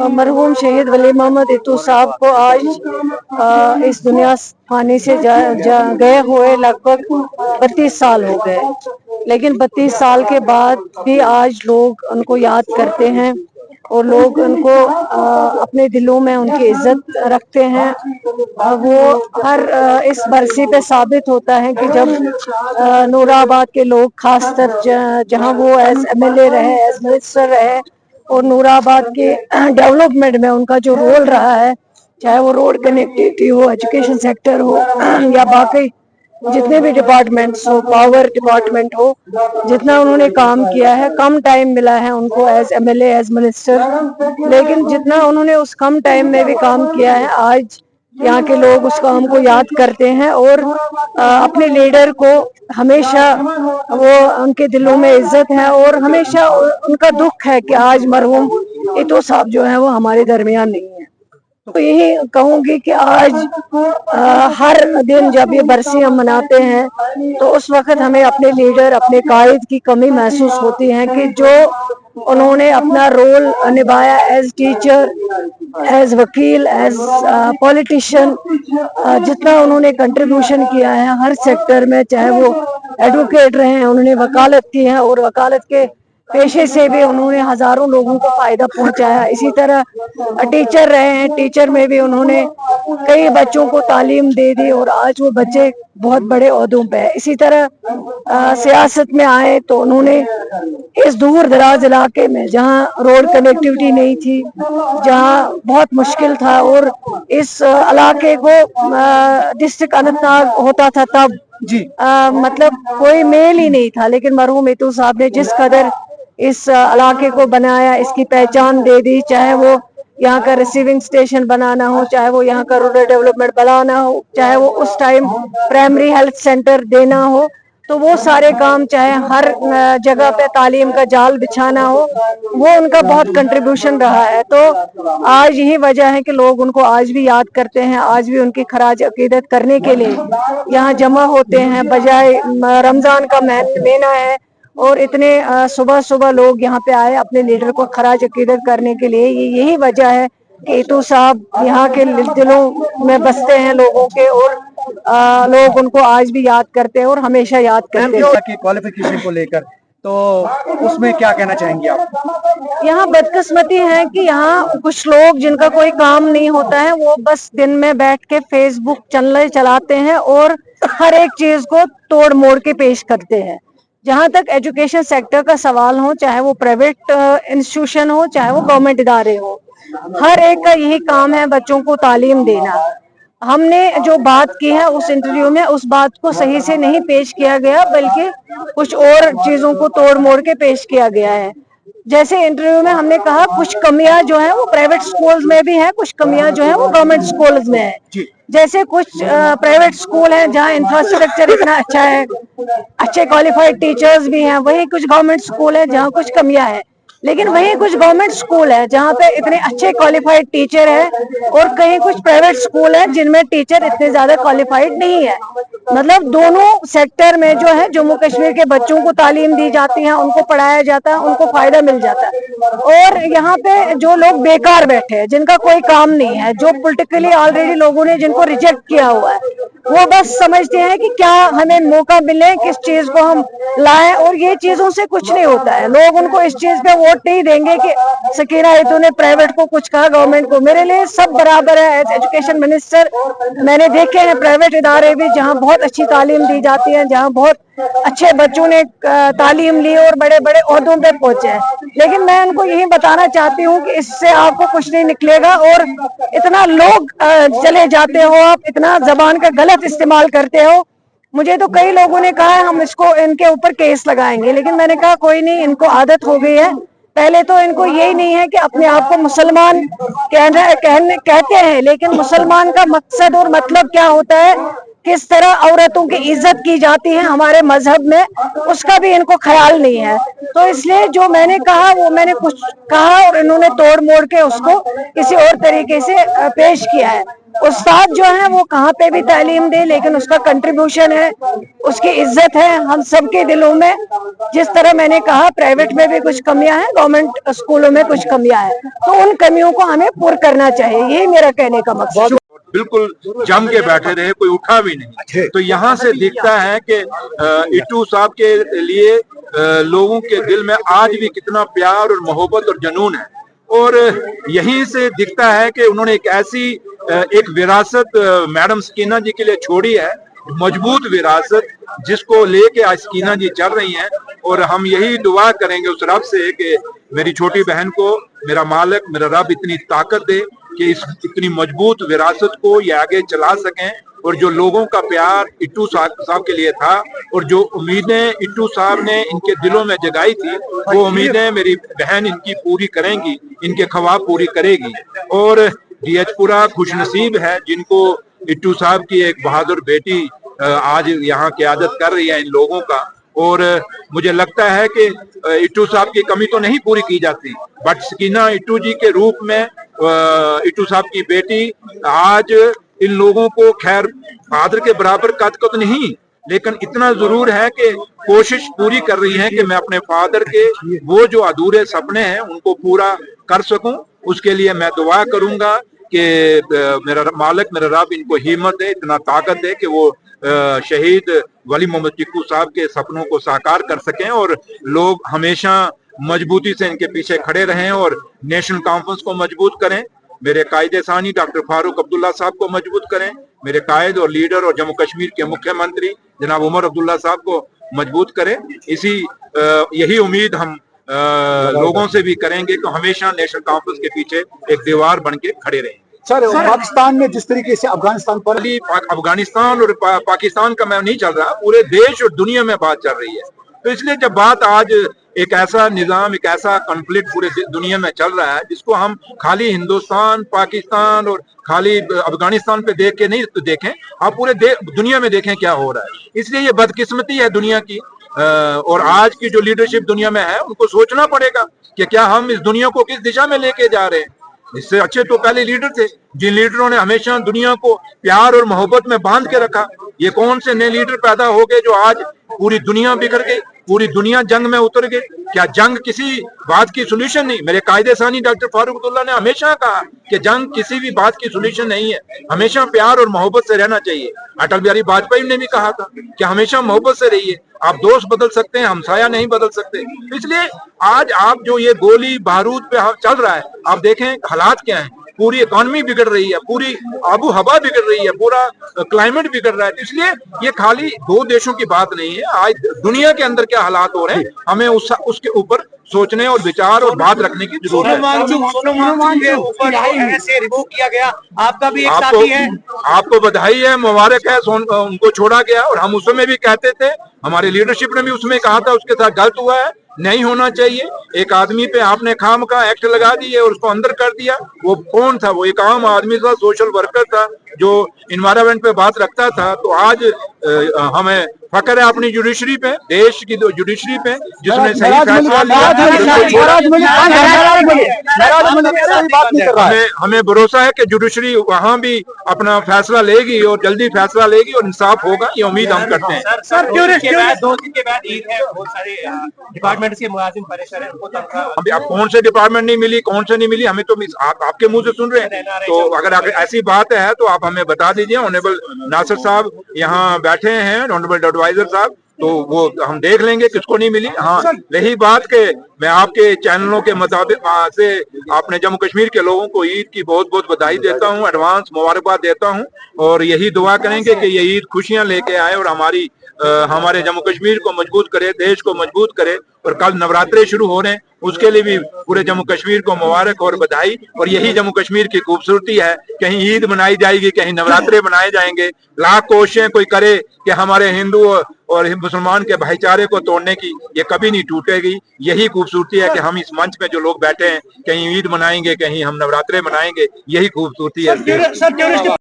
मरहूम शहीद वली मोहम्मद इतू साहब को आज इस दुनिया फानी से गए हुए लगभग 32 साल हो गए, लेकिन 32 साल के बाद भी आज लोग उनको याद करते हैं और लोग उनको अपने दिलों में उनकी इज्जत रखते हैं। वो हर इस बरसी पे साबित होता है कि जब नूराबाद के लोग खासकर जहां वो एज एमएलए रहे, एज मिनिस्टर रहे और नूराबाद के डेवलपमेंट में उनका जो रोल रहा है, चाहे वो रोड कनेक्टिविटी हो, एजुकेशन सेक्टर हो या बाकी जितने भी डिपार्टमेंट्स हो, पावर डिपार्टमेंट हो, जितना उन्होंने काम किया है, कम टाइम मिला है उनको एज एमएलए, एज मिनिस्टर, लेकिन जितना उन्होंने उस कम टाइम में भी काम किया है, आज यहाँ के लोग उस काम को याद करते हैं और अपने लीडर को हमेशा वो उनके दिलों में इज्जत है और हमेशा उनका दुख है कि आज मरहूम इतो साहब जो है वो हमारे दरमियान नहीं है। तो यही कहूंगी कि आज हर दिन जब ये बरसी हम मनाते हैं तो उस वक्त हमें अपने लीडर, अपने कायद की कमी महसूस होती है कि जो उन्होंने अपना रोल निभाया एज टीचर, एज वकील, एज पॉलिटिशियन, जितना उन्होंने कंट्रीब्यूशन किया है हर सेक्टर में, चाहे वो एडवोकेट रहे हैं, उन्होंने वकालत की है और वकालत के पेशे से भी उन्होंने हजारों लोगों को फायदा पहुंचाया। इसी तरह टीचर रहे हैं, टीचर में भी उन्होंने कई बच्चों को तालीम दे दी और आज वो बच्चे बहुत बड़े ओहदों पे है। इसी तरह सियासत में आए तो उन्होंने इस दूर दराज इलाके में जहां रोड कनेक्टिविटी नहीं थी, जहां बहुत मुश्किल था और इस इलाके को डिस्ट्रिक्ट अनंतनाग होता था तब मतलब कोई मेल ही नहीं था, लेकिन मरहूम इतू साहब ने जिस कदर इस इलाके को बनाया, इसकी पहचान दे दी, चाहे वो यहाँ का रिसीविंग स्टेशन बनाना हो, चाहे वो यहाँ का रूरल डेवलपमेंट बनाना हो, चाहे वो उस टाइम प्राइमरी हेल्थ सेंटर देना हो, तो वो सारे काम, चाहे हर जगह पे तालीम का जाल बिछाना हो, वो उनका बहुत कंट्रीब्यूशन रहा है। तो आज यही वजह है कि लोग उनको आज भी याद करते हैं, आज भी उनकी खराज अकीदत करने के लिए यहाँ जमा होते हैं। बजाय रमजान का महीना है और इतने सुबह सुबह लोग यहाँ पे आए अपने लीडर को खराज अकीदत करने के लिए, यही वजह है कि इतू साहब यहाँ के दिलों में बसते हैं लोगों के और लोग उनको आज भी याद करते हैं और हमेशा याद करते हैं। क्वालिफिकेशन को लेकर तो उसमें क्या कहना चाहेंगे आप? यहाँ बदकिस्मती है कि यहाँ कुछ लोग जिनका कोई काम नहीं होता है, वो बस दिन में बैठ के फेसबुक चलाते हैं और हर एक चीज को तोड़ मोड़ के पेश करते हैं। जहां तक एजुकेशन सेक्टर का सवाल हो, चाहे वो प्राइवेट इंस्टीट्यूशन हो, चाहे वो गवर्नमेंट इदारे हो, हर एक का यही काम है बच्चों को तालीम देना। हमने जो बात की है उस इंटरव्यू में, उस बात को सही से नहीं पेश किया गया, बल्कि कुछ और चीजों को तोड़ मोड़ के पेश किया गया है। जैसे इंटरव्यू में हमने कहा कुछ कमियां जो है वो प्राइवेट स्कूल्स में भी है, कुछ कमियां जो है वो गवर्नमेंट स्कूल्स में है। जैसे कुछ प्राइवेट स्कूल हैं जहां इंफ्रास्ट्रक्चर इतना अच्छा है, अच्छे क्वालिफाइड टीचर्स भी हैं, वहीं कुछ गवर्नमेंट स्कूल है जहां कुछ कमियां है। लेकिन वहीं कुछ गवर्नमेंट स्कूल है जहाँ पे इतने अच्छे क्वालिफाइड टीचर है और कहीं कुछ प्राइवेट स्कूल है जिनमें टीचर इतने ज्यादा क्वालिफाइड नहीं है। मतलब दोनों सेक्टर में जो है जम्मू कश्मीर के बच्चों को तालीम दी जाती है, उनको पढ़ाया जाता है, उनको फायदा मिल जाता है। और यहाँ पे जो लोग बेकार बैठे हैं, जिनका कोई काम नहीं है, जो पॉलिटिकली ऑलरेडी लोगों ने जिनको रिजेक्ट किया हुआ है, वो बस समझते हैं कि क्या हमें मौका मिले, किस चीज को हम लाएं, और ये चीजों से कुछ नहीं होता है। लोग उनको इस चीज पे वोट नहीं देंगे कि सकीना इतू ने प्राइवेट को कुछ कहा, गवर्नमेंट को। मेरे लिए सब बराबर है। एज एजुकेशन मिनिस्टर मैंने देखे हैं प्राइवेट इदारे भी जहाँ बहुत अच्छी तालीम दी जाती है, जहाँ बहुत अच्छे बच्चों ने तालीम ली और बड़े बड़े ओहदों पे पहुंचे हैं। लेकिन मैं उनको यही बताना चाहती हूँ कि इससे आपको कुछ नहीं निकलेगा और इतना लोग चले जाते हो, आप इतना जबान का गलत इस्तेमाल करते हो। मुझे तो कई लोगों ने कहा है हम इसको इनके ऊपर केस लगाएंगे, लेकिन मैंने कहा कोई नहीं, इनको आदत हो गई है। पहले तो इनको यही नहीं है कि अपने आप को मुसलमान कहते हैं, लेकिन मुसलमान का मकसद और मतलब क्या होता है किस तरह औरतों की इज्जत की जाती है हमारे मजहब में, उसका भी इनको ख्याल नहीं है। तो इसलिए जो मैंने कहा वो मैंने कुछ कहा और इन्होंने तोड़ मोड़ के उसको किसी और तरीके से पेश किया है। उस्ताद जो है वो कहाँ पे भी तालीम दे, लेकिन उसका कंट्रीब्यूशन है, उसकी इज्जत है हम सबके दिलों में। जिस तरह मैंने कहा प्राइवेट में भी कुछ कमियां हैं, गवर्नमेंट स्कूलों में कुछ कमियां हैं, तो उन कमियों को हमें पूरा करना चाहिए, यही मेरा कहने का मकसद है। बिल्कुल जम के बैठे रहे, कोई उठा भी नहीं। तो यहाँ से दिखता है कि इट्टू साहब के लिए लोगों के दिल में आज भी कितना प्यार और मोहब्बत और जुनून है। और यहीं से दिखता है कि उन्होंने एक ऐसी एक विरासत मैडम सकीना जी के लिए छोड़ी है, मजबूत विरासत, जिसको लेके आज सकीना जी चल रही हैं। और हम यही दुआ करेंगे उस रब से कि मेरी छोटी बहन को मेरा मालिक, मेरा रब इतनी ताकत दे कि इस इतनी मजबूत विरासत को ये आगे चला सकें। और जो लोगों का प्यार इट्टू साहब के लिए था और जो उम्मीदें इट्टू साहब ने इनके दिलों में जगाई थी, वो उम्मीदें मेरी बहन इनकी पूरी करेंगी, इनके ख्वाब पूरी करेगी। और डीएचपुरा खुशनसीब है जिनको इट्टू साहब की एक बहादुर बेटी आज यहाँ क़यादत कर रही है इन लोगों का। और मुझे लगता है कि इट्टू साहब की कमी तो नहीं पूरी की जाती, बट सकीना इट्टू जी के रूप में इट्टू साहब की बेटी आज इन लोगों को, खैर फादर के बराबर कद तो नहीं, लेकिन इतना जरूर है कि कोशिश पूरी कर रही है कि मैं अपने फादर के वो जो अधूरे सपने हैं उनको पूरा कर सकूं। उसके लिए मैं दुआ करूंगा कि मेरा मालिक, मेरा रब इनको हिम्मत दे, इतना ताकत दे कि वो शहीद वली मोहम्मद टिक्कू साहब के सपनों को साकार कर सकें और लोग हमेशा मजबूती से इनके पीछे खड़े रहें और नेशनल कॉन्फ्रेंस को मजबूत करें। मेरे कायदे सानी डॉक्टर फारूक अब्दुल्ला साहब को मजबूत करें, मेरे कायद और लीडर और जम्मू कश्मीर के मुख्यमंत्री जनाब उमर अब्दुल्ला साहब को मजबूत करें। यही उम्मीद हम लोगों से भी करेंगे कि हमेशा नेशनल कॉन्फ्रेंस के पीछे एक दीवार बन के खड़े रहें। सर, पाकिस्तान में जिस तरीके से अफगानिस्तान पर अफगानिस्तान और पाकिस्तान का मैं नहीं चल रहा, पूरे देश और दुनिया में बात चल रही है। तो इसलिए जब बात आज एक ऐसा निजाम, एक ऐसा कॉन्फ्लिक्ट पूरे दुनिया में चल रहा है जिसको हम खाली हिंदुस्तान, पाकिस्तान और खाली अफगानिस्तान पे देख के नहीं देखें, आप पूरे दुनिया में देखें क्या हो रहा है। इसलिए ये बदकिस्मती है दुनिया की। और आज की जो लीडरशिप दुनिया में है उनको सोचना पड़ेगा कि क्या हम इस दुनिया को किस दिशा में लेके जा रहे हैं। इससे अच्छे तो पहले लीडर थे, जिन लीडरों ने हमेशा दुनिया को प्यार और मोहब्बत में बांध के रखा। ये कौन से नए लीडर पैदा हो गए जो आज पूरी दुनिया बिखर गई, पूरी दुनिया जंग में उतर गई। क्या जंग किसी बात की सोल्यूशन नहीं? मेरे कायदे सानी डॉक्टर फारूक अब्दुल्ला ने हमेशा कहा कि जंग किसी भी बात की सोल्यूशन नहीं है, हमेशा प्यार और मोहब्बत से रहना चाहिए। अटल बिहारी वाजपेयी ने भी कहा था कि हमेशा मोहब्बत से रहिए, आप दोस्त बदल सकते हैं, हमसाया नहीं बदल सकते। इसलिए आज आप जो ये गोली बारूद पे चल रहा है, आप देखें हालात क्या है, पूरी इकोनॉमी बिगड़ रही है, पूरी आबू हवा बिगड़ रही है, पूरा क्लाइमेट बिगड़ रहा है। इसलिए ये खाली दो देशों की बात नहीं है, आज दुनिया के अंदर क्या हालात हो रहे हैं, हमें उसके ऊपर सोचने और विचार और बात रखने की जरूरत है। ऐसे रिमूव किया गया, आपका भी एक साथी है। आपको बधाई है, मुबारक है, उनको छोड़ा गया। और हम उसमें भी कहते थे, हमारे लीडरशिप ने भी उसमें कहा था उसके साथ गलत हुआ है, नहीं होना चाहिए। एक आदमी पे आपने खाम का एक्ट लगा दिए और उसको अंदर कर दिया। वो कौन था? वो एक आम आदमी था, सोशल वर्कर था जो इन्वायरमेंट पे बात रखता था। तो आज हमें फख्र है अपनी जुडिशरी पे, देश की जुडिशरी पे, जिसने सही फैसला लिया। हमें भरोसा है कि जुडिशरी वहाँ भी अपना फैसला लेगी और जल्दी फैसला लेगी और इंसाफ होगा, ये उम्मीद हम करते हैं। सर, 2 दिन के बाद ईद है, बहुत सारे डिपार्टमेंट के मुलाजिम परेशान हैं, उनको तनख्वाह अब कौन से डिपार्टमेंट नहीं मिली, कौन से नहीं मिली, हमें तो आपके मुंह से सुन रहे हैं। तो अगर ऐसी बात है तो आप हमें बता दीजिए। ऑनरेबल नासिर साहब यहाँ बैठे हैं, ऑनरेबल एडवाइजर साहब, तो वो हम देख लेंगे किसको नहीं मिली। हाँ, रही बात के मैं आपके चैनलों के मुताबिक से अपने जम्मू कश्मीर के लोगों को ईद की बहुत बहुत बधाई देता हूँ, एडवांस मुबारकबाद देता हूँ। और यही दुआ करेंगे कि ये ईद खुशियां लेके आए और हमारे जम्मू कश्मीर को मजबूत करे, देश को मजबूत करे। और कल नवरात्रे शुरू हो रहे हैं, उसके लिए भी पूरे जम्मू कश्मीर को मुबारक और बधाई। और यही जम्मू कश्मीर की खूबसूरती है, कहीं ईद मनाई जाएगी, कहीं नवरात्रे मनाए जाएंगे। लाख कोशिशें कोई करे कि हमारे हिंदू और मुसलमान के भाईचारे को तोड़ने की, ये कभी नहीं टूटेगी। यही खूबसूरती है कि हम इस मंच में जो लोग बैठे हैं, कहीं ईद मनाएंगे, कहीं हम नवरात्रे मनाएंगे, यही खूबसूरती है।